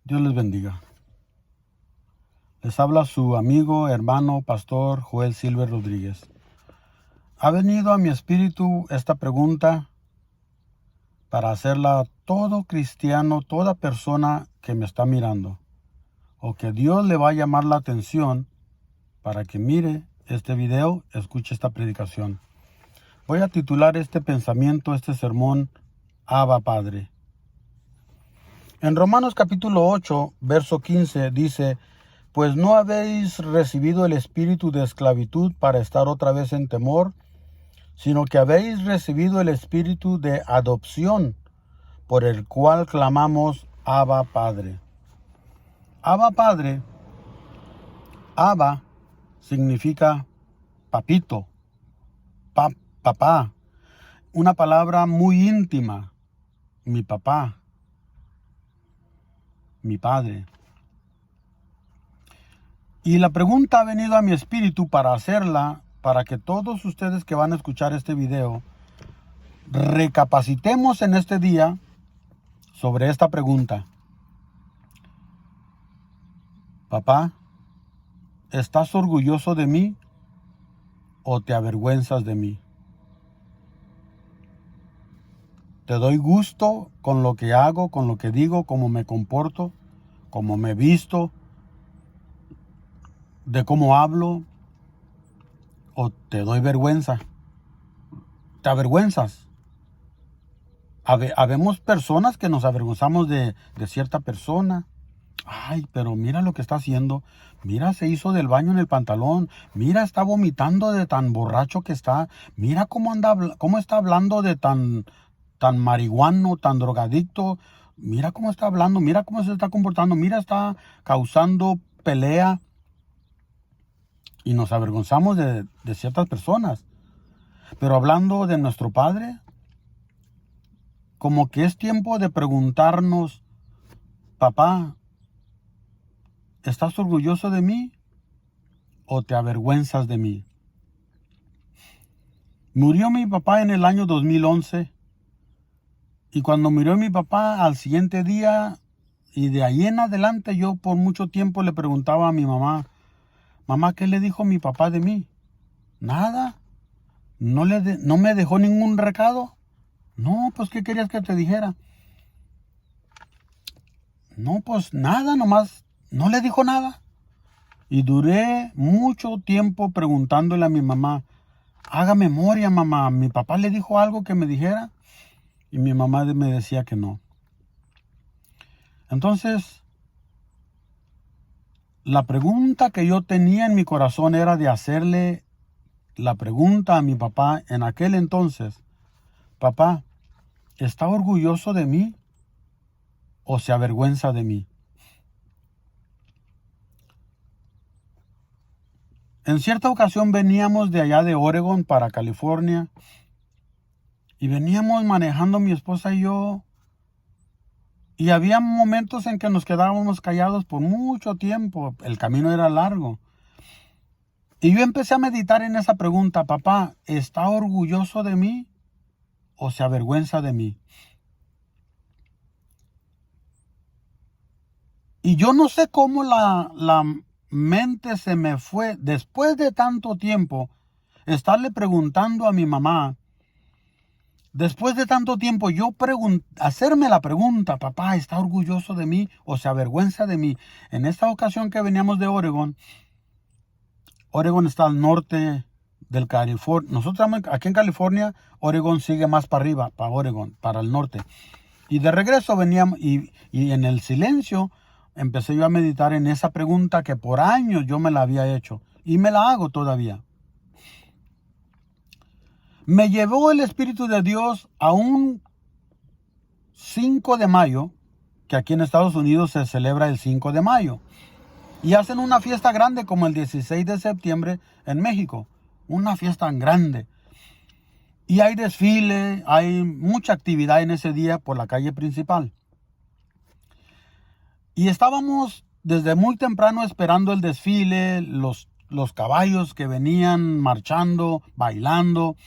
Dios les bendiga. Les habla su amigo, hermano, pastor Joel Silver Rodríguez. Ha venido a mi espíritu esta pregunta para hacerla a todo cristiano, toda persona que me está mirando, o que Dios le va a llamar la atención para que mire este video, escuche esta predicación. Voy a titular este pensamiento, este sermón, Abba Padre. En Romanos capítulo 8, verso 15 dice: pues no habéis recibido el espíritu de esclavitud para estar otra vez en temor, sino que habéis recibido el espíritu de adopción, por el cual clamamos Abba Padre. Abba Padre, Abba significa papito, papá, una palabra muy íntima, mi papá, mi padre. Y la pregunta ha venido a mi espíritu para hacerla, para que todos ustedes que van a escuchar este video, recapacitemos en este día sobre esta pregunta. Papá, ¿estás orgulloso de mí o te avergüenzas de mí? ¿Te doy gusto con lo que hago, con lo que digo, cómo me comporto, cómo me visto, de cómo hablo? ¿O te doy vergüenza? ¿Te avergüenzas? Habemos personas que nos avergonzamos de cierta persona. Ay, pero mira lo que está haciendo. Mira, se hizo del baño en el pantalón. Mira, está vomitando de tan borracho que está. Mira cómo anda, cómo está hablando de tan marihuano, tan drogadicto. Mira cómo está hablando. Mira cómo se está comportando. Mira, está causando pelea. Y nos avergonzamos de ciertas personas. Pero hablando de nuestro Padre, como que es tiempo de preguntarnos: papá, ¿estás orgulloso de mí o te avergüenzas de mí? Murió mi papá en el año 2011 y cuando murió mi papá al siguiente día y de ahí en adelante yo por mucho tiempo le preguntaba a mi mamá: mamá, ¿qué le dijo mi papá de mí? Nada, no me dejó ningún recado. No, pues ¿qué querías que te dijera? No, pues nada, nomás no le dijo nada. Y duré mucho tiempo preguntándole a mi mamá: haga memoria, mamá, ¿mi papá le dijo algo que me dijera? Y mi mamá me decía que no. Entonces, la pregunta que yo tenía en mi corazón era de hacerle la pregunta a mi papá en aquel entonces: papá, ¿está orgulloso de mí o se avergüenza de mí? En cierta ocasión veníamos de allá de Oregon para California y veníamos manejando mi esposa y yo, y había momentos en que nos quedábamos callados por mucho tiempo. El camino era largo. Y yo empecé a meditar en esa pregunta: papá, ¿está orgulloso de mí o se avergüenza de mí? Y yo no sé cómo la mente se me fue después de tanto tiempo estarle preguntando a mi mamá. Después de tanto tiempo yo hacerme la pregunta: papá, ¿está orgulloso de mí o se avergüenza de mí? En esta ocasión que veníamos de Oregon está al norte del California. Nosotros aquí en California, Oregon sigue más para arriba, para Oregon, para el norte. Y de regreso veníamos y en el silencio empecé yo a meditar en esa pregunta que por años yo me la había hecho y me la hago todavía. Me llevó el Espíritu de Dios a un 5 de mayo, que aquí en Estados Unidos se celebra el 5 de mayo. Y hacen una fiesta grande como el 16 de septiembre en México. Una fiesta grande. Y hay desfile, hay mucha actividad en ese día por la calle principal. Y estábamos desde muy temprano esperando el desfile, los caballos que venían marchando, bailando,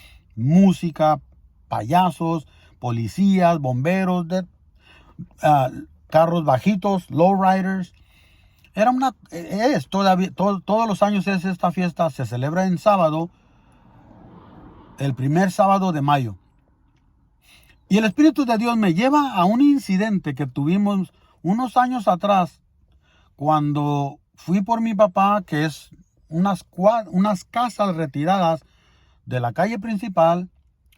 música, payasos, policías, bomberos, carros bajitos, lowriders. Todavía, todos los años esta fiesta, se celebra en sábado, el primer sábado de mayo. Y el Espíritu de Dios me lleva a un incidente que tuvimos unos años atrás, cuando fui por mi papá, que es unas casas retiradas de la calle principal.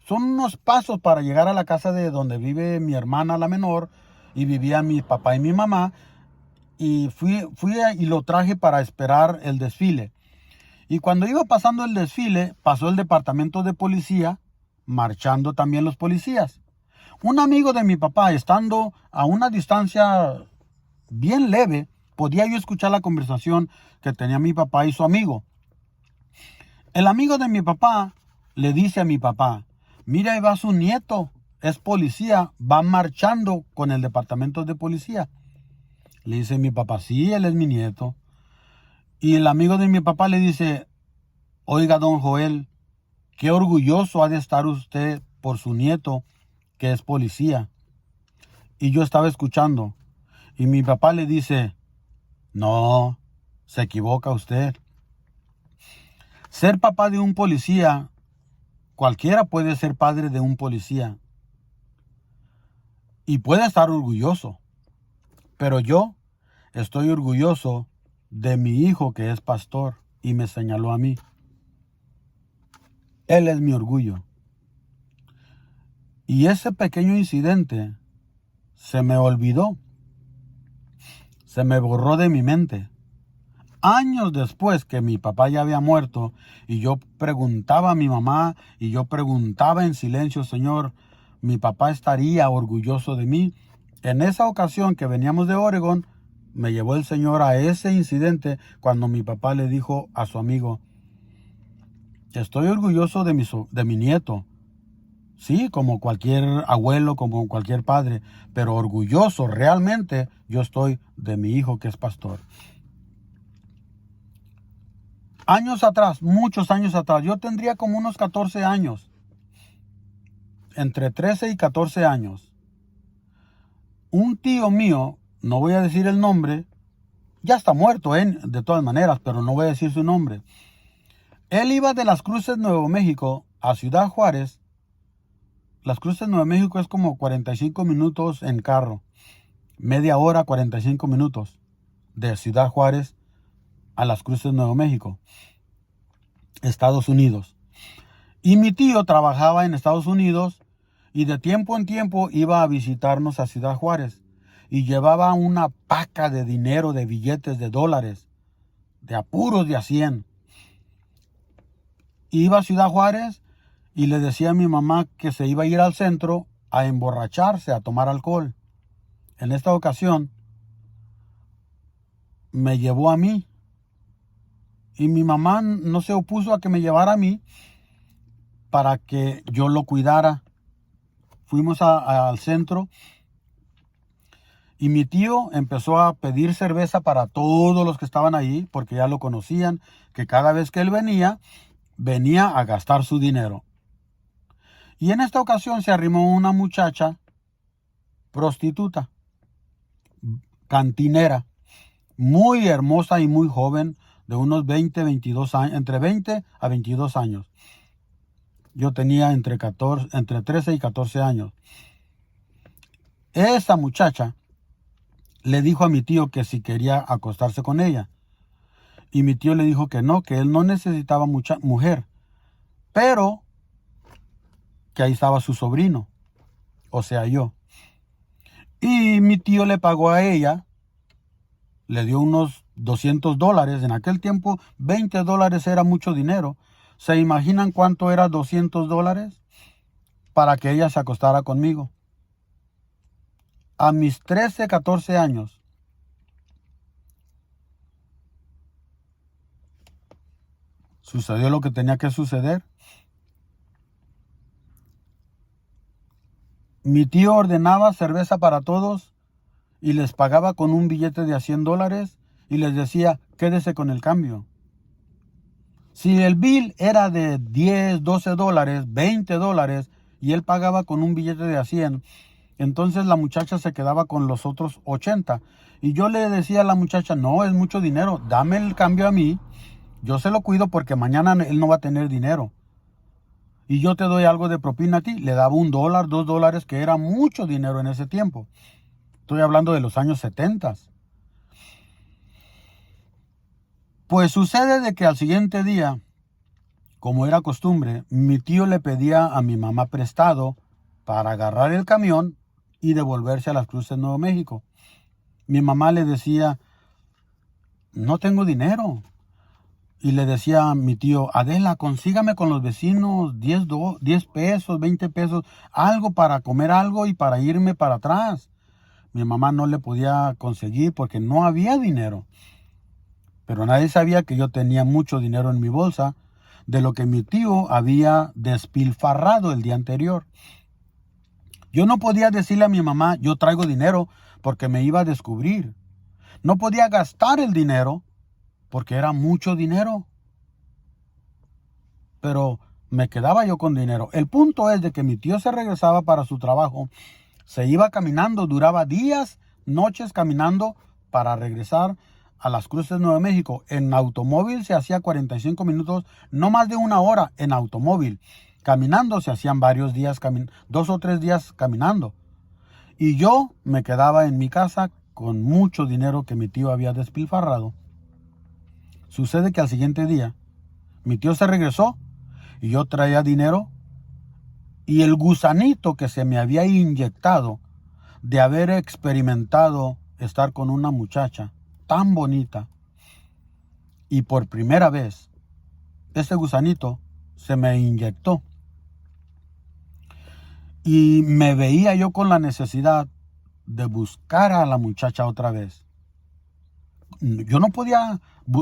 Son unos pasos para llegar a la casa de donde vive mi hermana, la menor, y vivía mi papá y mi mamá. Y fui y lo traje para esperar el desfile. Y cuando iba pasando el desfile, pasó el departamento de policía, marchando también los policías. Un amigo de mi papá, estando a una distancia bien leve, podía yo escuchar la conversación que tenía mi papá y su amigo. El amigo de mi papá le dice a mi papá: mira, ahí va su nieto, es policía, va marchando con el departamento de policía. Le dice mi papá: sí, él es mi nieto. Y el amigo de mi papá le dice: oiga, don Joel, qué orgulloso ha de estar usted por su nieto, que es policía. Y yo estaba escuchando. Y mi papá le dice: no, se equivoca usted. Ser papá de un policía, cualquiera puede ser padre de un policía. Y puede estar orgulloso. Pero yo estoy orgulloso de mi hijo, que es pastor. Y me señaló a mí. Él es mi orgullo. Y ese pequeño incidente se me olvidó. Se me borró de mi mente. Años después que mi papá ya había muerto, y yo preguntaba a mi mamá, y yo preguntaba en silencio: Señor, ¿mi papá estaría orgulloso de mí? En esa ocasión que veníamos de Oregon, me llevó el Señor a ese incidente cuando mi papá le dijo a su amigo: estoy orgulloso de mi nieto. Sí, como cualquier abuelo, como cualquier padre, pero orgulloso realmente yo estoy de mi hijo, que es pastor. Años atrás, muchos años atrás, yo tendría como unos 14 años, entre 13 y 14 años. Un tío mío, no voy a decir el nombre, ya está muerto, de todas maneras, pero no voy a decir su nombre. Él iba de Las Cruces, Nuevo México, a Ciudad Juárez. Las Cruces, Nuevo México es como 45 minutos en carro. Media hora, 45 minutos. De Ciudad Juárez a Las Cruces, Nuevo México, Estados Unidos. Y mi tío trabajaba en Estados Unidos y de tiempo en tiempo iba a visitarnos a Ciudad Juárez. Y llevaba una paca de dinero, de billetes de dólares, de apuros de a 100. Iba a Ciudad Juárez y le decía a mi mamá que se iba a ir al centro a emborracharse, a tomar alcohol. En esta ocasión me llevó a mí. Y mi mamá no se opuso a que me llevara a mí para que yo lo cuidara. Fuimos al centro y mi tío empezó a pedir cerveza para todos los que estaban ahí, porque ya lo conocían, que cada vez que él venía a gastar su dinero. Y en esta ocasión se arrimó una muchacha prostituta, cantinera, muy hermosa y muy joven, de unos 22 años, entre 20 a 22 años. Yo tenía entre 13 y 14 años. Esa muchacha le dijo a mi tío que si quería acostarse con ella. Y mi tío le dijo que no, que él no necesitaba mucha mujer, pero que ahí estaba su sobrino, o sea, yo. Y mi tío le pagó a ella, le dio unos $200. En aquel tiempo, $20 era mucho dinero. ¿Se imaginan cuánto era $200 para que ella se acostara conmigo? A mis 13, 14 años. Sucedió lo que tenía que suceder. Mi tío ordenaba cerveza para todos y les pagaba con un billete de a $100 y les decía: quédese con el cambio. Si el bill era de $10, $12, $20 y él pagaba con un billete de a 100, Entonces la muchacha se quedaba con los otros 80. Y yo le decía a la muchacha, no, es mucho dinero, dame el cambio a mí, yo se lo cuido porque mañana él no va a tener dinero. Y yo te doy algo de propina a ti. Le daba $1, $2, que era mucho dinero en ese tiempo. Estoy hablando de los años 70. Pues sucede de que al siguiente día, como era costumbre, mi tío le pedía a mi mamá prestado para agarrar el camión y devolverse a Las Cruces, Nuevo México. Mi mamá le decía, no tengo dinero. Y le decía a mi tío, Adela, consígame con los vecinos 10 pesos, 20 pesos, algo para comer algo y para irme para atrás. Mi mamá no le podía conseguir porque no había dinero. Pero nadie sabía que yo tenía mucho dinero en mi bolsa de lo que mi tío había despilfarrado el día anterior. Yo no podía decirle a mi mamá, yo traigo dinero, porque me iba a descubrir. No podía gastar el dinero porque era mucho dinero. Pero me quedaba yo con dinero. El punto es de que mi tío se regresaba para su trabajo, se iba caminando, duraba días, noches caminando para regresar a Las Cruces, Nuevo México. En automóvil se hacía 45 minutos, no más de 1 hora en automóvil. Caminando se hacían varios días, 2 o 3 días caminando. Y yo me quedaba en mi casa con mucho dinero que mi tío había despilfarrado. Sucede que al siguiente día, mi tío se regresó y yo traía dinero y el gusanito que se me había inyectado de haber experimentado estar con una muchacha tan bonita y por primera vez, ese gusanito se me inyectó y me veía yo con la necesidad de buscar a la muchacha otra vez. Yo no podía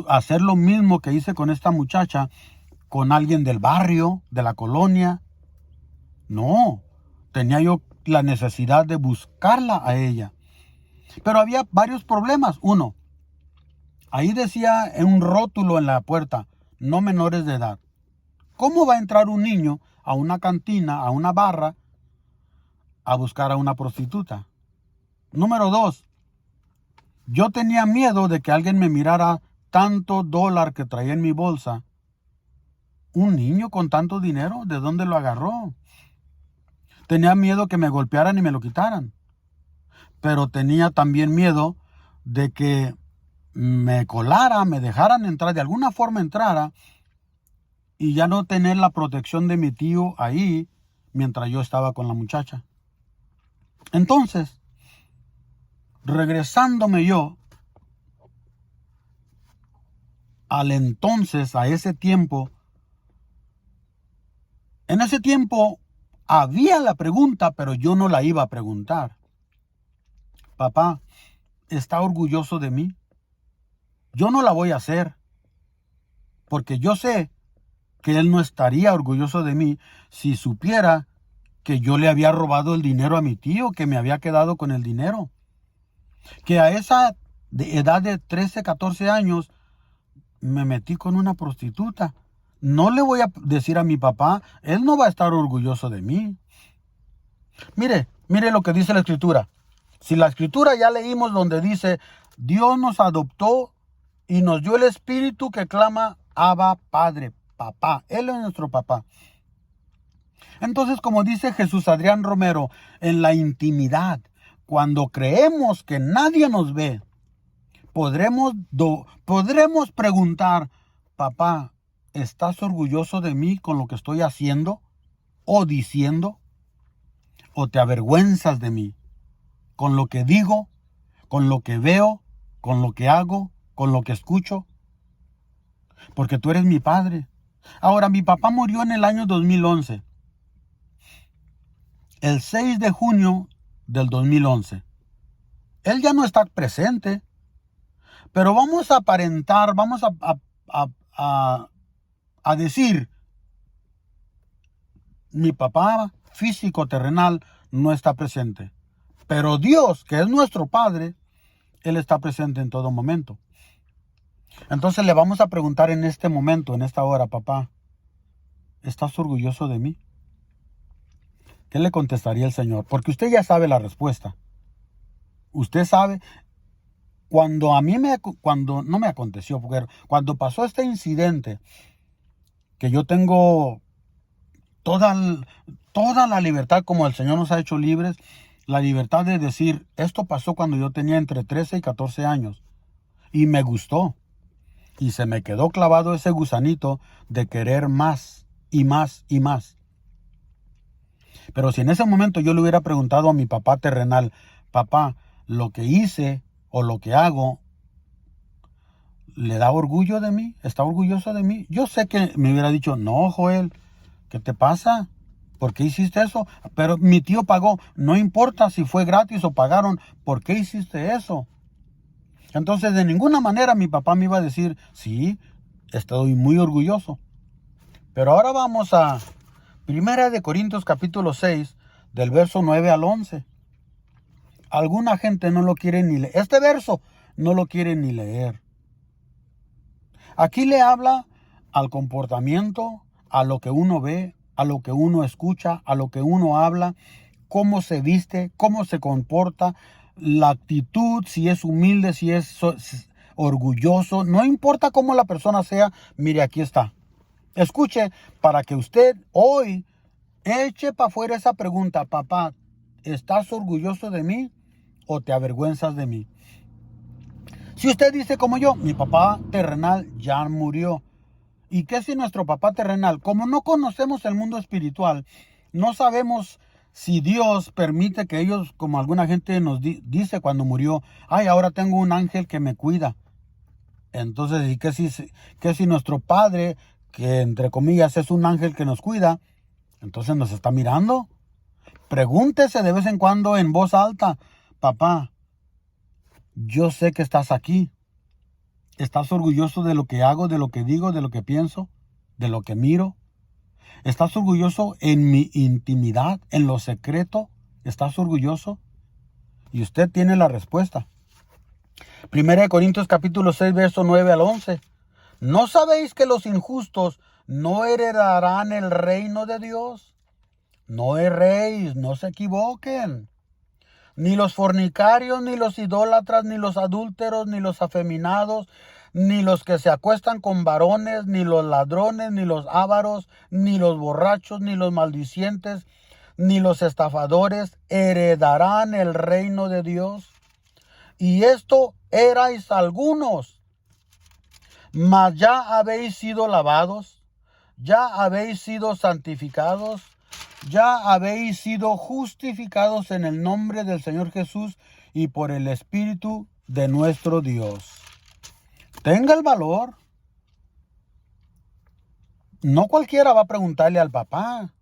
hacer lo mismo que hice con esta muchacha, con alguien del barrio, de la colonia. No, tenía yo la necesidad de buscarla a ella. Pero había varios problemas. Uno, ahí decía en un rótulo en la puerta, no menores de edad. ¿Cómo va a entrar un niño a una cantina, a una barra, a buscar a una prostituta? Número 2, yo tenía miedo de que alguien me mirara tanto dólar que traía en mi bolsa. ¿Un niño con tanto dinero? ¿De dónde lo agarró? Tenía miedo que me golpearan y me lo quitaran. Pero tenía también miedo de que me colara, me dejaran entrar, de alguna forma entrara y ya no tener la protección de mi tío ahí mientras yo estaba con la muchacha. Entonces, regresándome yo a ese tiempo, en ese tiempo había la pregunta, pero yo no la iba a preguntar. Papá, ¿está orgulloso de mí? Yo no la voy a hacer, porque yo sé que él no estaría orgulloso de mí si supiera que yo le había robado el dinero a mi tío, que me había quedado con el dinero. Que a esa edad de 13, 14 años me metí con una prostituta. No le voy a decir a mi papá, él no va a estar orgulloso de mí. Mire lo que dice la escritura. Si la escritura ya leímos donde dice, Dios nos adoptó y nos dio el espíritu que clama, Abba, Padre, papá. Él es nuestro papá. Entonces, como dice Jesús Adrián Romero, en la intimidad, cuando creemos que nadie nos ve, podremos preguntar, papá, ¿estás orgulloso de mí con lo que estoy haciendo o diciendo? ¿O te avergüenzas de mí con lo que digo, con lo que veo, con lo que hago, con lo que escucho? Porque tú eres mi padre. Ahora, mi papá murió en el año 2011. El 6 de junio del 2011. Él ya no está presente. Pero vamos a aparentar, vamos a decir, mi papá físico terrenal no está presente. Pero Dios, que es nuestro Padre, Él está presente en todo momento. Entonces le vamos a preguntar en este momento, en esta hora, papá, ¿estás orgulloso de mí? ¿Qué le contestaría el Señor? Porque usted ya sabe la respuesta. Usted sabe, cuando no me aconteció, porque cuando pasó este incidente, que yo tengo toda, toda la libertad, como el Señor nos ha hecho libres, la libertad de decir, esto pasó cuando yo tenía entre 13 y 14 años, y me gustó, y se me quedó clavado ese gusanito de querer más, y más, y más. Pero si en ese momento yo le hubiera preguntado a mi papá terrenal, papá, lo que hice o lo que hago, ¿le da orgullo de mí? ¿Está orgulloso de mí? Yo sé que me hubiera dicho, no, Joel, ¿qué te pasa? ¿Por qué hiciste eso? Pero mi tío pagó. No importa si fue gratis o pagaron. ¿Por qué hiciste eso? Entonces, de ninguna manera mi papá me iba a decir, sí, estoy muy orgulloso. Pero ahora vamos a 1 capítulo 6, del verso 9 al 11. Alguna gente no lo quiere ni leer. Este verso no lo quiere ni leer. Aquí le habla al comportamiento, a lo que uno ve, a lo que uno escucha, a lo que uno habla, cómo se viste, cómo se comporta, la actitud, si es humilde, si es orgulloso, no importa cómo la persona sea, mire, aquí está. Escuche, para que usted hoy eche para afuera esa pregunta, papá, ¿estás orgulloso de mí o te avergüenzas de mí? Si usted dice como yo, mi papá terrenal ya murió. ¿Y qué si nuestro papá terrenal, como no conocemos el mundo espiritual, no sabemos si Dios permite que ellos, como alguna gente nos dice cuando murió, ay, ahora tengo un ángel que me cuida? Entonces, ¿y qué si nuestro padre, que entre comillas es un ángel que nos cuida, entonces nos está mirando? Pregúntese de vez en cuando en voz alta, papá, yo sé que estás aquí. ¿Estás orgulloso de lo que hago, de lo que digo, de lo que pienso, de lo que miro? ¿Estás orgulloso en mi intimidad, en lo secreto? ¿Estás orgulloso? Y usted tiene la respuesta. 1 capítulo 6, verso 9 al 11. ¿No sabéis que los injustos no heredarán el reino de Dios? No erréis, no se equivoquen. Ni los fornicarios, ni los idólatras, ni los adúlteros, ni los afeminados, ni los que se acuestan con varones, ni los ladrones, ni los ávaros, ni los borrachos, ni los maldicientes, ni los estafadores heredarán el reino de Dios. Y esto erais algunos, mas ya habéis sido lavados, ya habéis sido santificados, ya habéis sido justificados en el nombre del Señor Jesús y por el Espíritu de nuestro Dios. Tenga el valor. No cualquiera va a preguntarle al papá.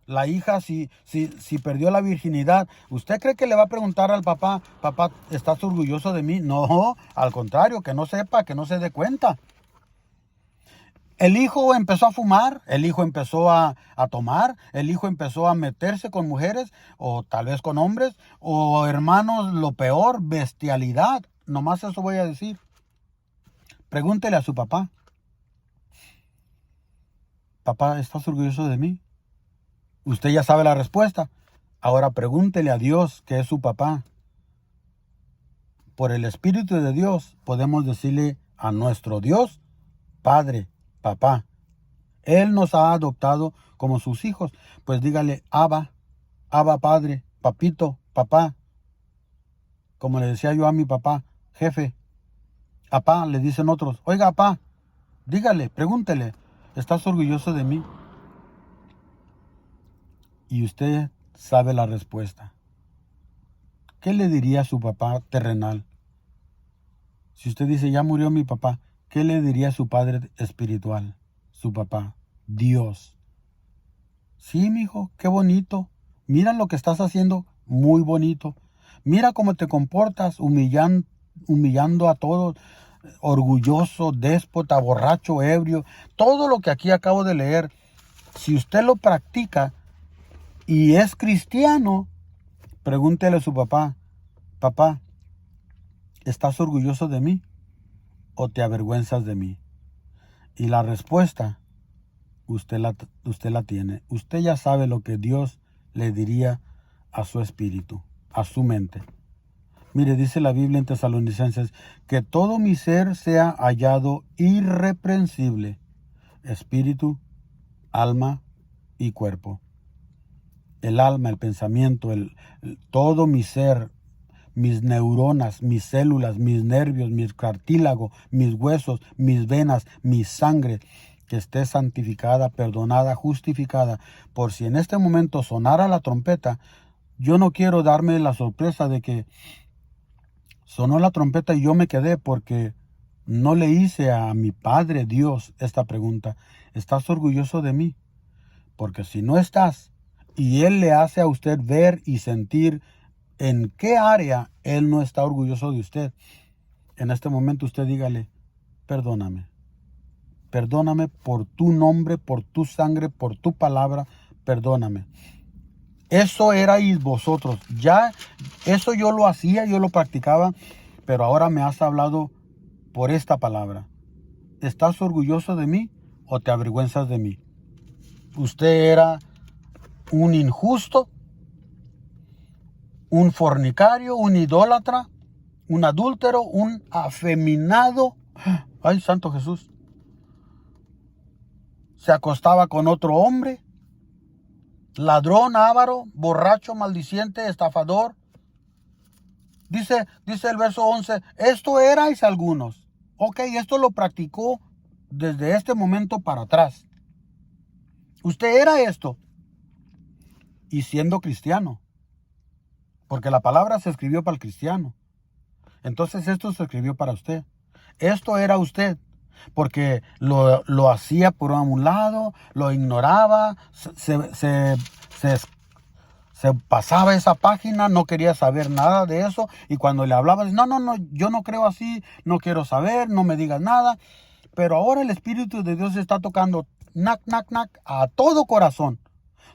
La hija si perdió la virginidad. ¿Usted cree que le va a preguntar al papá, papá, ¿estás orgulloso de mí? No, al contrario, que no sepa, que no se dé cuenta. El hijo empezó a fumar, el hijo empezó a tomar, el hijo empezó a meterse con mujeres o tal vez con hombres, o hermanos, lo peor, bestialidad. Nomás eso voy a decir. Pregúntele a su papá. Papá, ¿estás orgulloso de mí? Usted ya sabe la respuesta. Ahora pregúntele a Dios, que es su papá. Por el Espíritu de Dios podemos decirle a nuestro Dios, Padre, papá. Él nos ha adoptado como sus hijos. Pues dígale, Abba, Abba Padre, papito, papá. Como le decía yo a mi papá, jefe. Apá, le dicen otros. Oiga, apá, dígale, pregúntele, ¿estás orgulloso de mí? Y usted sabe la respuesta. ¿Qué le diría a su papá terrenal? Si usted dice, ya murió mi papá, ¿qué le diría a su padre espiritual? Su papá, Dios. Sí, mijo, qué bonito. Mira lo que estás haciendo, muy bonito. Mira cómo te comportas, humillando a todos, orgulloso, déspota, borracho, ebrio. Todo lo que aquí acabo de leer, si usted lo practica y es cristiano, pregúntele a su papá, papá, ¿estás orgulloso de mí o te avergüenzas de mí? Y la respuesta, usted la tiene. Usted ya sabe lo que Dios le diría a su espíritu, a su mente. Mire, dice la Biblia en Tesalonicenses, que todo mi ser sea hallado irreprensible, espíritu, alma y cuerpo. El alma, el pensamiento, todo mi ser, mis neuronas, mis células, mis nervios, mis cartílagos, mis huesos, mis venas, mi sangre, que esté santificada, perdonada, justificada. Por si en este momento sonara la trompeta, yo no quiero darme la sorpresa de que sonó la trompeta y yo me quedé, porque no le hice a mi Padre Dios esta pregunta: ¿estás orgulloso de mí? Porque si no estás, y Él le hace a usted ver y sentir en qué área Él no está orgulloso de usted, en este momento usted dígale: perdóname. Perdóname por tu nombre, por tu sangre, por tu palabra, perdóname. Eso erais vosotros. Ya, eso yo lo hacía, yo lo practicaba, pero ahora me has hablado por esta palabra. ¿Estás orgulloso de mí o te avergüenzas de mí? Usted era un injusto, un fornicario, un idólatra, un adúltero, un afeminado. Ay, Santo Jesús. Se acostaba con otro hombre. Ladrón, avaro, borracho, maldiciente, estafador. Dice el verso 11, esto erais algunos. Ok, esto lo practicó desde este momento para atrás. Usted era esto. Y siendo cristiano. Porque la palabra se escribió para el cristiano. Entonces esto se escribió para usted. Esto era usted. Porque lo hacía por un lado, lo ignoraba, se pasaba esa página, no quería saber nada de eso, y cuando le hablaban, no, yo no creo así, no quiero saber, no me digas nada. Pero ahora el Espíritu de Dios está tocando nac a todo corazón.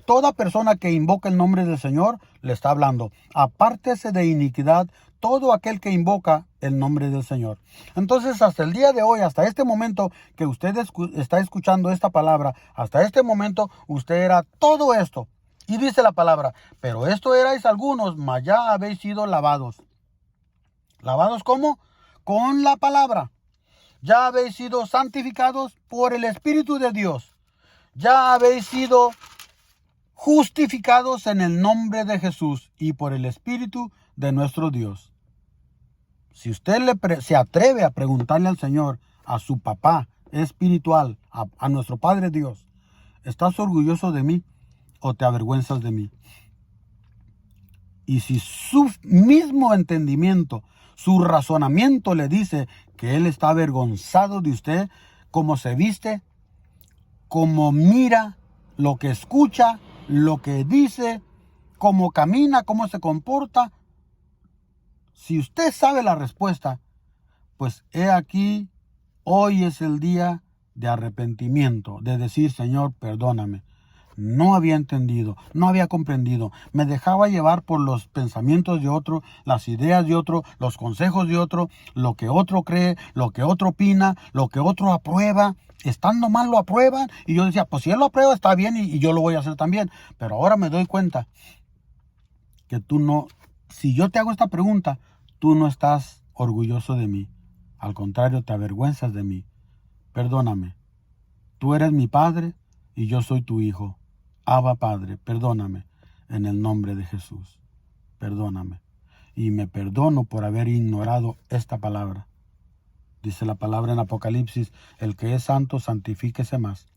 Toda persona que invoca el nombre del Señor le está hablando: apártese de iniquidad todo aquel que invoca el nombre del Señor. Entonces, hasta el día de hoy, hasta este momento que usted está escuchando esta palabra, hasta este momento usted era todo esto. Y dice la palabra: pero esto erais algunos, mas ya habéis sido lavados. ¿Lavados cómo? Con la palabra. Ya habéis sido santificados por el Espíritu de Dios. Ya habéis sido justificados en el nombre de Jesús y por el Espíritu de nuestro Dios. Si usted se atreve a preguntarle al Señor, a su papá espiritual, a nuestro Padre Dios: ¿estás orgulloso de mí o te avergüenzas de mí? Y si su mismo entendimiento, su razonamiento le dice que Él está avergonzado de usted, cómo se viste, cómo mira, lo que escucha, lo que dice, cómo camina, cómo se comporta. Si usted sabe la respuesta, pues he aquí, hoy es el día de arrepentimiento, de decir: Señor, perdóname. No había entendido, no había comprendido. Me dejaba llevar por los pensamientos de otro, las ideas de otro, los consejos de otro, lo que otro cree, lo que otro opina, lo que otro aprueba. Estando mal lo aprueban, y yo decía: pues si él lo aprueba está bien, y yo lo voy a hacer también. Pero ahora me doy cuenta que tú no, si yo te hago esta pregunta, tú no estás orgulloso de mí. Al contrario, te avergüenzas de mí. Perdóname. Tú eres mi Padre y yo soy tu Hijo. Abba, Padre, perdóname en el nombre de Jesús. Perdóname. Y me perdono por haber ignorado esta palabra. Dice la palabra en Apocalipsis: el que es santo, santifíquese más.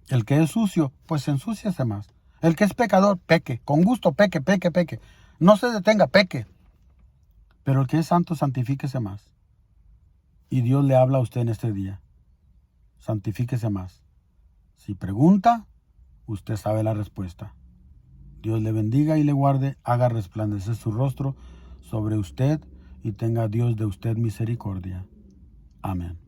El que es sucio, pues ensúciese más. El que es pecador, peque. Con gusto, peque. No se detenga, peque. Pero el que es santo, santifíquese más. Y Dios le habla a usted en este día: santifíquese más. Si pregunta, usted sabe la respuesta. Dios le bendiga y le guarde, haga resplandecer su rostro sobre usted y tenga Dios de usted misericordia. Amén.